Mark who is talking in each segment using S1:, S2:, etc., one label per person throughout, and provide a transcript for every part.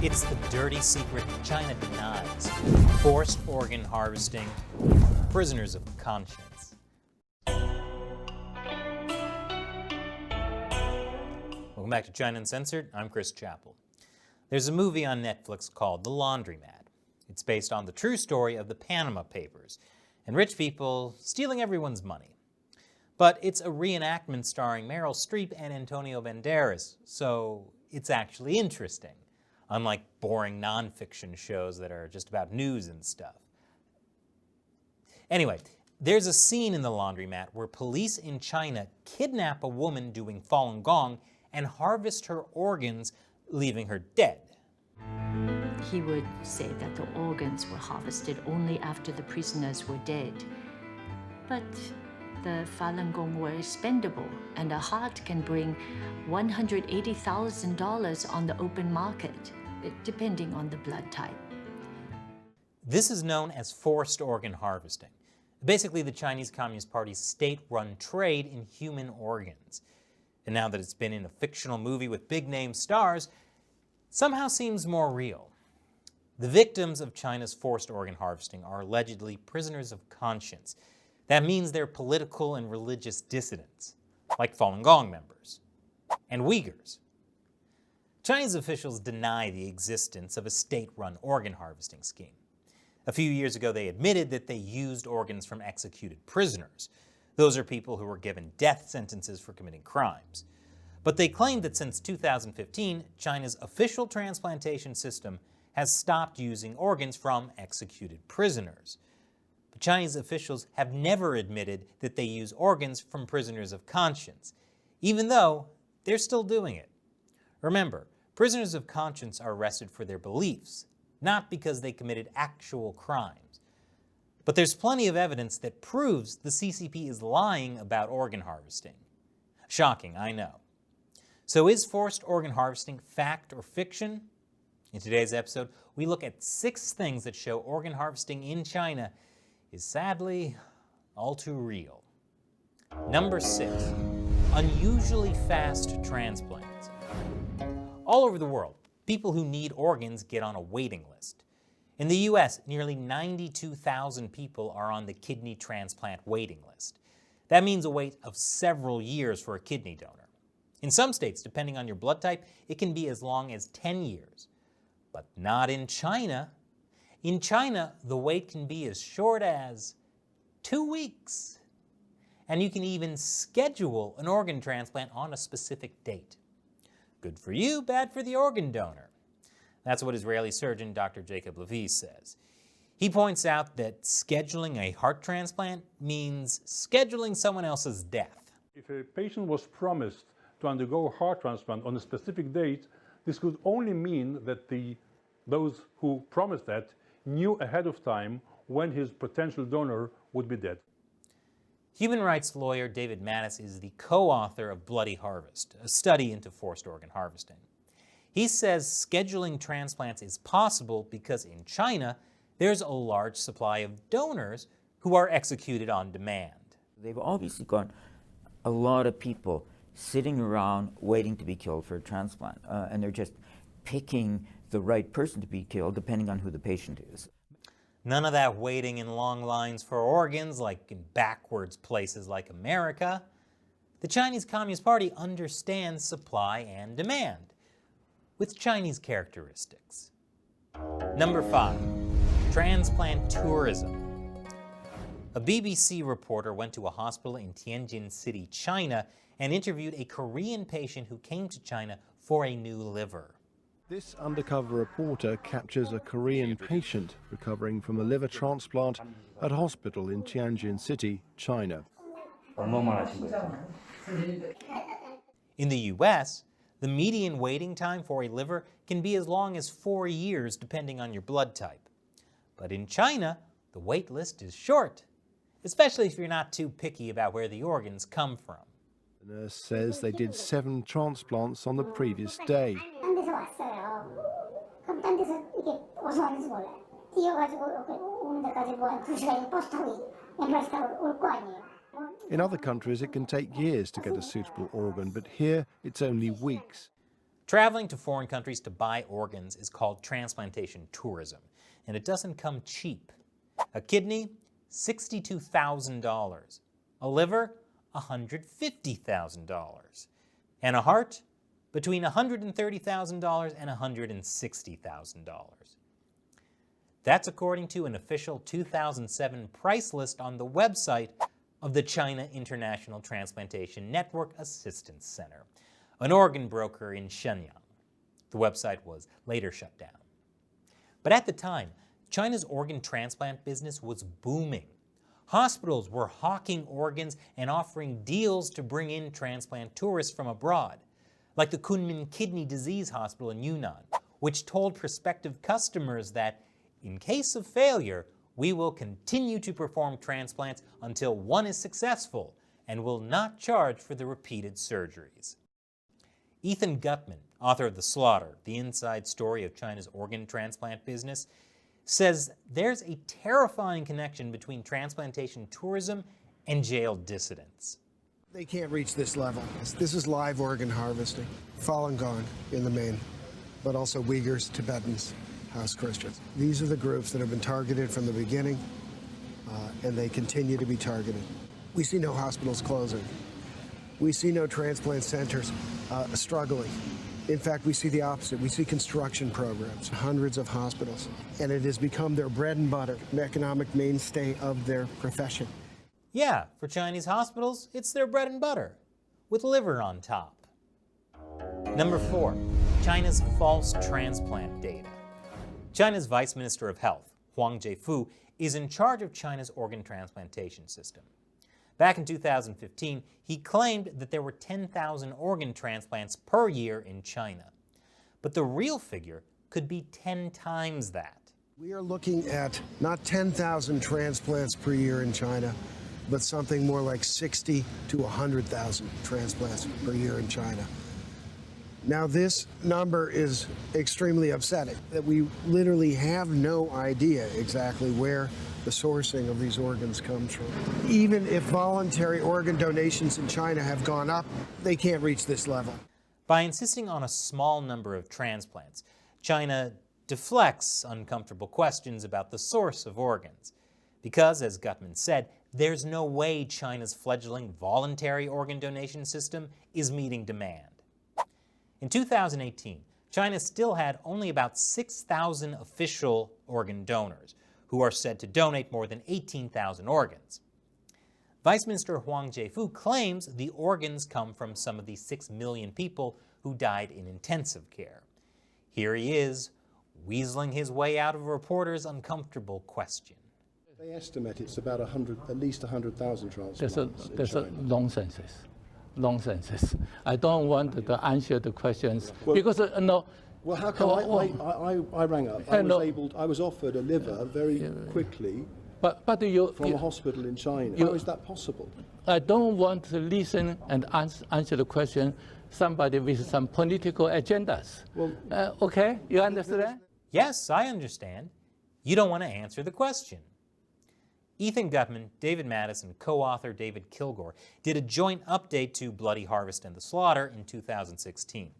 S1: It's the dirty secret China denies. Forced organ harvesting, prisoners of conscience. Welcome back to China Uncensored. I'm Chris Chappell. There's a movie on Netflix called The Laundromat. It's based on the true story of the Panama Papers and rich people stealing everyone's money. But it's a reenactment starring Meryl Streep and Antonio Banderas, so it's actually interesting, unlike boring nonfiction shows that are just about news and stuff. Anyway, there's a scene in The Laundromat where police in China kidnap a woman doing Falun Gong and harvest her organs, leaving her dead.
S2: He would say that the organs were harvested only after the prisoners were dead. But the Falun Gong were expendable, and a heart can bring $180,000 on the open market, depending on the blood type.
S1: This is known as forced organ harvesting. Basically, the Chinese Communist Party's state-run trade in human organs. And now that it's been in a fictional movie with big-name stars, it somehow seems more real. The victims of China's forced organ harvesting are allegedly prisoners of conscience. That means they're political and religious dissidents, like Falun Gong members, and Uyghurs. Chinese officials deny the existence of a state-run organ harvesting scheme. A few years ago, they admitted that they used organs from executed prisoners. Those are people who were given death sentences for committing crimes. But they claimed that since 2015, China's official transplantation system has stopped using organs from executed prisoners. But Chinese officials have never admitted that they use organs from prisoners of conscience, even though they're still doing it. Remember, prisoners of conscience are arrested for their beliefs, not because they committed actual crimes. But there's plenty of evidence that proves the CCP is lying about organ harvesting. Shocking, I know. So is forced organ harvesting fact or fiction? In today's episode, we look at 6 things that show organ harvesting in China is sadly all too real. Number 6, unusually fast transplants. All over the world, people who need organs get on a waiting list. In the US, nearly 92,000 people are on the kidney transplant waiting list. That means a wait of several years for a kidney donor. In some states, depending on your blood type, it can be as long as 10 years. But not in China. In China, the wait can be as short as 2 weeks. And you can even schedule an organ transplant on a specific date. Good for you, bad for the organ donor. That's what Israeli surgeon Dr. Jacob Levy says. He points out that scheduling a heart transplant means scheduling someone else's death.
S3: If a patient was promised to undergo a heart transplant on a specific date, this could only mean that those who promised that knew ahead of time when his potential donor would be dead.
S1: Human rights lawyer David Mattis is the co-author of Bloody Harvest, a study into forced organ harvesting. He says scheduling transplants is possible because in China, there's a large supply of donors who are executed on demand.
S4: They've obviously got a lot of people sitting around waiting to be killed for a transplant, and they're just picking the right person to be killed depending on who the patient is.
S1: None of that waiting in long lines for organs like in backwards places like America. The Chinese Communist Party understands supply and demand, with Chinese characteristics. Number 5, transplant tourism. A BBC reporter went to a hospital in Tianjin City, China, and interviewed a Korean patient who came to China for a new liver.
S5: This undercover reporter captures a Korean patient recovering from a liver transplant at a hospital in Tianjin City, China.
S1: In the US, the median waiting time for a liver can be as long as 4 years depending on your blood type. But in China, the wait list is short, especially if you're not too picky about where the organs come from.
S5: The nurse says they did 7 transplants on the previous day. In other countries, it can take years to get a suitable organ, but here it's only weeks.
S1: Traveling to foreign countries to buy organs is called transplantation tourism, and it doesn't come cheap. A kidney, $62,000. A liver, $150,000. And a heart, between $130,000 and $160,000. That's according to an official 2007 price list on the website of the China International Transplantation Network Assistance Center, an organ broker in Shenyang. The website was later shut down. But at the time, China's organ transplant business was booming. Hospitals were hawking organs and offering deals to bring in transplant tourists from abroad, like the Kunming Kidney Disease Hospital in Yunnan, which told prospective customers that, in case of failure, we will continue to perform transplants until one is successful and will not charge for the repeated surgeries. Ethan Gutmann, author of The Slaughter, The Inside Story of China's Organ Transplant Business, says there's a terrifying connection between transplantation tourism and jail dissidents.
S6: They can't reach this level. This is live organ harvesting. Falun Gong in the main, but also Uyghurs, Tibetans, House Christians. These are the groups that have been targeted from the beginning, and they continue to be targeted. We see no hospitals closing. We see no transplant centers struggling. In fact, we see the opposite. We see construction programs, hundreds of hospitals, and it has become their bread and butter, an economic mainstay of their profession.
S1: Yeah, for Chinese hospitals, it's their bread and butter, with liver on top. Number 4, China's false transplant data. China's Vice Minister of Health, Huang Zhefu, is in charge of China's organ transplantation system. Back in 2015, he claimed that there were 10,000 organ transplants per year in China. But the real figure could be 10 times that.
S6: We are looking at not 10,000 transplants per year in China, but something more like 60 to 100,000 transplants per year in China. Now, this number is extremely upsetting, that we literally have no idea exactly where the sourcing of these organs comes from. Even if voluntary organ donations in China have gone up, they can't reach this level.
S1: By insisting on a small number of transplants, China deflects uncomfortable questions about the source of organs. Because, as Gutmann said, there's no way China's fledgling voluntary organ donation system is meeting demand. In 2018, China still had only about 6,000 official organ donors, who are said to donate more than 18,000 organs. Vice Minister Huang Zhefu claims the organs come from some of the 6 million people who died in intensive care. Here he is, weaseling his way out of a reporter's uncomfortable question.
S7: They estimate it's about at least 100,000 transplants.
S8: There's a nonsense. I don't want to answer the questions because no.
S7: Well, how come I rang up? I was offered a liver very quickly
S8: from
S7: a hospital in China. How is that possible?
S8: I don't want to listen and answer the question somebody with some political agendas. Well, okay, you understand?
S1: Yes, I understand. You don't want to answer the question. Ethan Gutmann, David Mattis, and co-author David Kilgour did a joint update to Bloody Harvest and the Slaughter in 2016.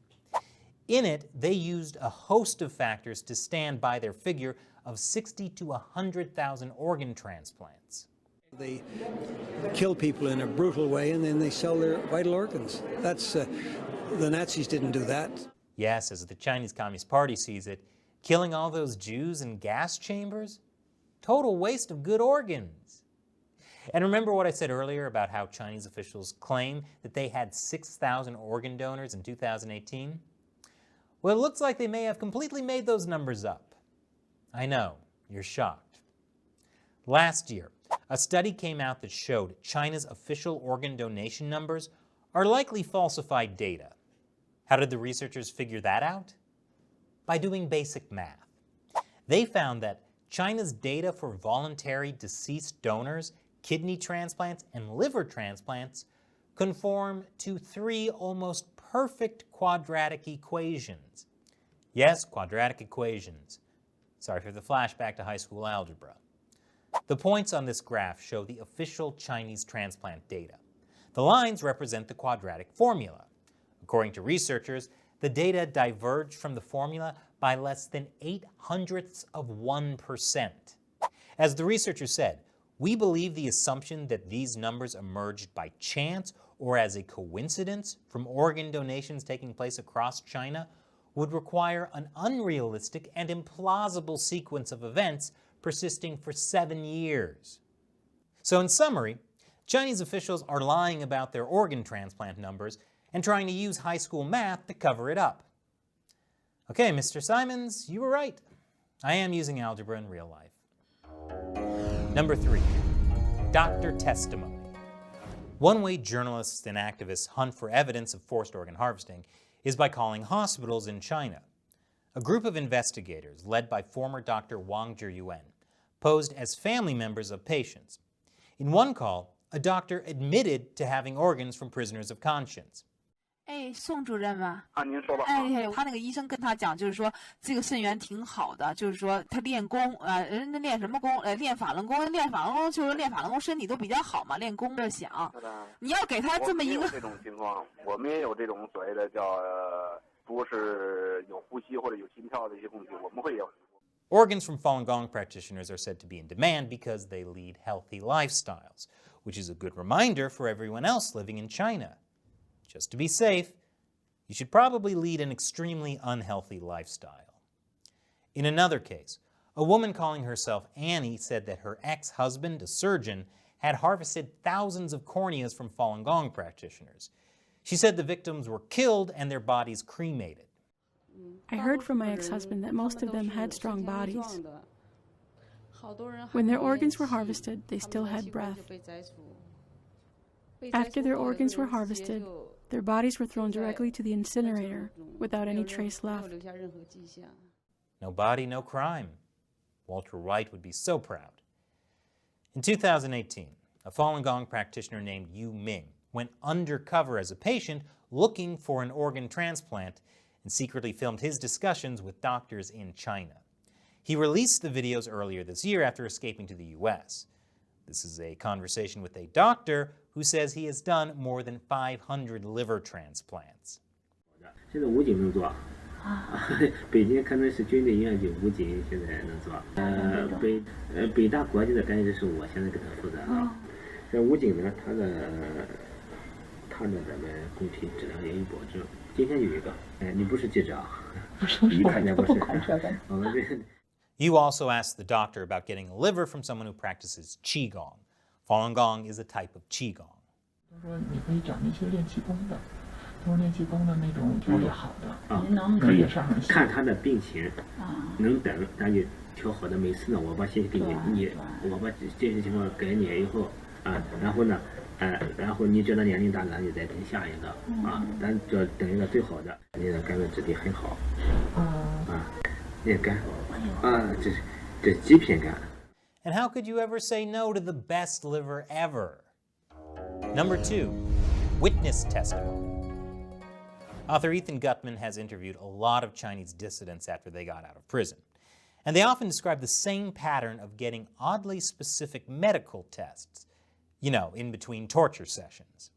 S1: In it, they used a host of factors to stand by their figure of 60 to 100,000 organ transplants.
S9: They kill people in a brutal way and then they sell their vital organs. That's the Nazis didn't do that.
S1: Yes, as the Chinese Communist Party sees it, killing all those Jews in gas chambers? Total waste of good organs. And remember what I said earlier about how Chinese officials claim that they had 6,000 organ donors in 2018? Well, it looks like they may have completely made those numbers up. I know, you're shocked. Last year, a study came out that showed China's official organ donation numbers are likely falsified data. How did the researchers figure that out? By doing basic math. They found that China's data for voluntary deceased donors, kidney transplants, and liver transplants conform to 3 almost perfect quadratic equations. Yes, quadratic equations. Sorry for the flashback to high school algebra. The points on this graph show the official Chinese transplant data. The lines represent the quadratic formula. According to researchers, the data diverged from the formula by less than 0.08%. As the researcher said, we believe the assumption that these numbers emerged by chance or as a coincidence from organ donations taking place across China would require an unrealistic and implausible sequence of events persisting for 7 years. So in summary, Chinese officials are lying about their organ transplant numbers and trying to use high school math to cover it up. Okay, Mr. Simons, you were right. I am using algebra in real life. Number 3, doctor testimony. One way journalists and activists hunt for evidence of forced organ harvesting is by calling hospitals in China. A group of investigators, led by former Dr. Wang Zhiyuan, posed as family members of patients. In one call, a doctor admitted to having organs from prisoners of conscience.
S10: 哎，宋主任吗？
S11: 啊，您说吧。
S10: 哎，他那个医生跟他讲，就是说这个肾源挺好的，就是说他练功，人家练什么功？练法轮功，练法轮功就是练法轮功，身体都比较好嘛，练功的想。你要给他这么一个。
S11: 这种情况，我们也有这种所谓的叫不是有呼吸或者有心跳的一些问题，我们会有。
S1: Organs from Falun Gong practitioners are said to be in demand because they lead healthy lifestyles, which is a good reminder for everyone else living in China. Just to be safe, you should probably lead an extremely unhealthy lifestyle. In another case, a woman calling herself Annie said that her ex-husband, a surgeon, had harvested thousands of corneas from Falun Gong practitioners. She said the victims were killed and their bodies cremated.
S12: I heard from my ex-husband that most of them had strong bodies. When their organs were harvested, they still had breath. After their organs were harvested, their bodies were thrown directly to the incinerator without any trace left.
S1: No body, no crime. Walter White would be so proud. In 2018, a Falun Gong practitioner named Yu Ming went undercover as a patient looking for an organ transplant and secretly filmed his discussions with doctors in China. He released the videos earlier this year after escaping to the US. This is a conversation with a doctor who says he has done more than 500 liver transplants.
S13: 现在武警能做，北京可能是军队医院就武警现在能做，北大国际的干预是我现在给他负责的。这武警呢，他的咱们公平质量有保证。今天有一个，你不是记者啊？一看见不是。我们这。
S1: You also asked the doctor about getting a liver from someone who practices Qigong. Falun Gong is a type of Qigong.
S14: 他说你可以找那些练气功的，他说练气功的那种调理好的，可以上
S13: 看他的病情，能等，咱就调好的。每次呢，我把信息给你，我把这些情况给你以后啊，然后呢，然后你觉得年龄大了，你再等下一个啊，咱就等一个最好的。你的肝的质地很好，那肝。这极品肝。
S1: And how could you ever say no to the best liver ever? Number 2, witness testimony. Author Ethan Gutmann has interviewed a lot of Chinese dissidents after they got out of prison. And they often describe the same pattern of getting oddly specific medical tests, you know, in between torture sessions.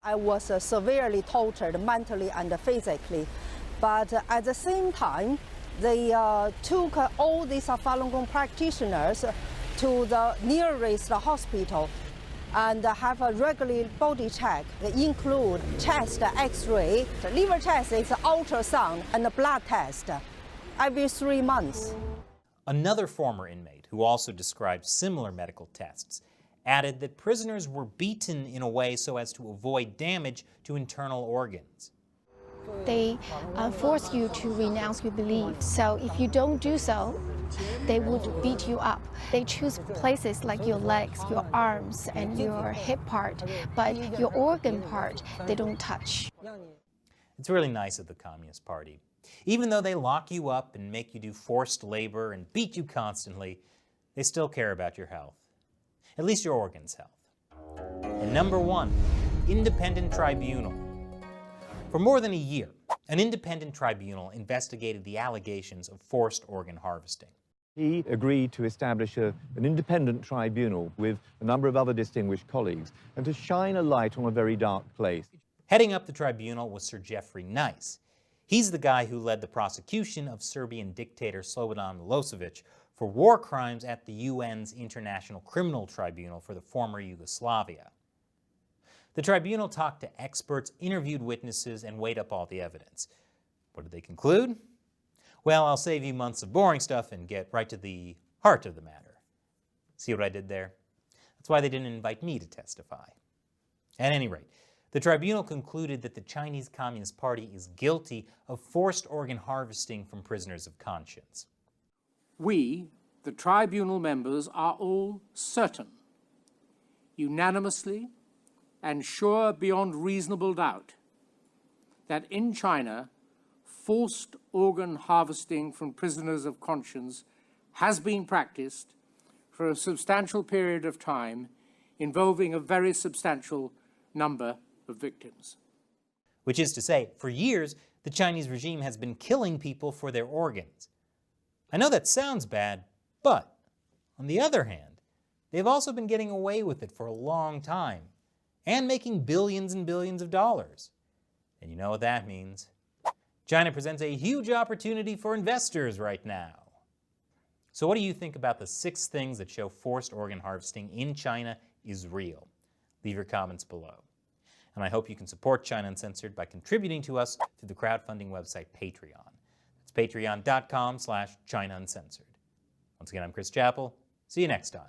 S15: I was severely tortured mentally and physically, but at the same time, they took all these Falun Gong practitioners to the nearest hospital and have a regular body check. They include chest X-ray, liver test is ultrasound, and a blood test every 3 months.
S1: Another former inmate who also described similar medical tests added that prisoners were beaten in a way so as to avoid damage to internal organs.
S16: They force you to renounce your beliefs. So if you don't do so, they would beat you up. They choose places like your legs, your arms, and your hip part, but your organ part, they don't touch.
S1: It's really nice of the Communist Party. Even though they lock you up and make you do forced labor and beat you constantly, they still care about your health. At least your organs' health. And number 1, independent tribunal. For more than a year, an independent tribunal investigated the allegations of forced organ harvesting.
S17: He agreed to establish an independent tribunal with a number of other distinguished colleagues and to shine a light on a very dark place.
S1: Heading up the tribunal was Sir Geoffrey Nice. He's the guy who led the prosecution of Serbian dictator Slobodan Milosevic for war crimes at the UN's International Criminal Tribunal for the former Yugoslavia. The tribunal talked to experts, interviewed witnesses, and weighed up all the evidence. What did they conclude? Well, I'll save you months of boring stuff and get right to the heart of the matter. See what I did there? That's why they didn't invite me to testify. At any rate, the tribunal concluded that the Chinese Communist Party is guilty of forced organ harvesting from prisoners of conscience.
S18: We, the tribunal members, are all certain, unanimously and sure beyond reasonable doubt, that in China, forced organ harvesting from prisoners of conscience has been practiced for a substantial period of time, involving a very substantial number of victims.
S1: Which is to say, for years, the Chinese regime has been killing people for their organs. I know that sounds bad, but on the other hand, they've also been getting away with it for a long time and making billions and billions of dollars. And you know what that means. China presents a huge opportunity for investors right now. So what do you think about the 6 things that show forced organ harvesting in China is real? Leave your comments below. And I hope you can support China Uncensored by contributing to us through the crowdfunding website Patreon. It's patreon.com/China Uncensored. Once again, I'm Chris Chappell. See you next time.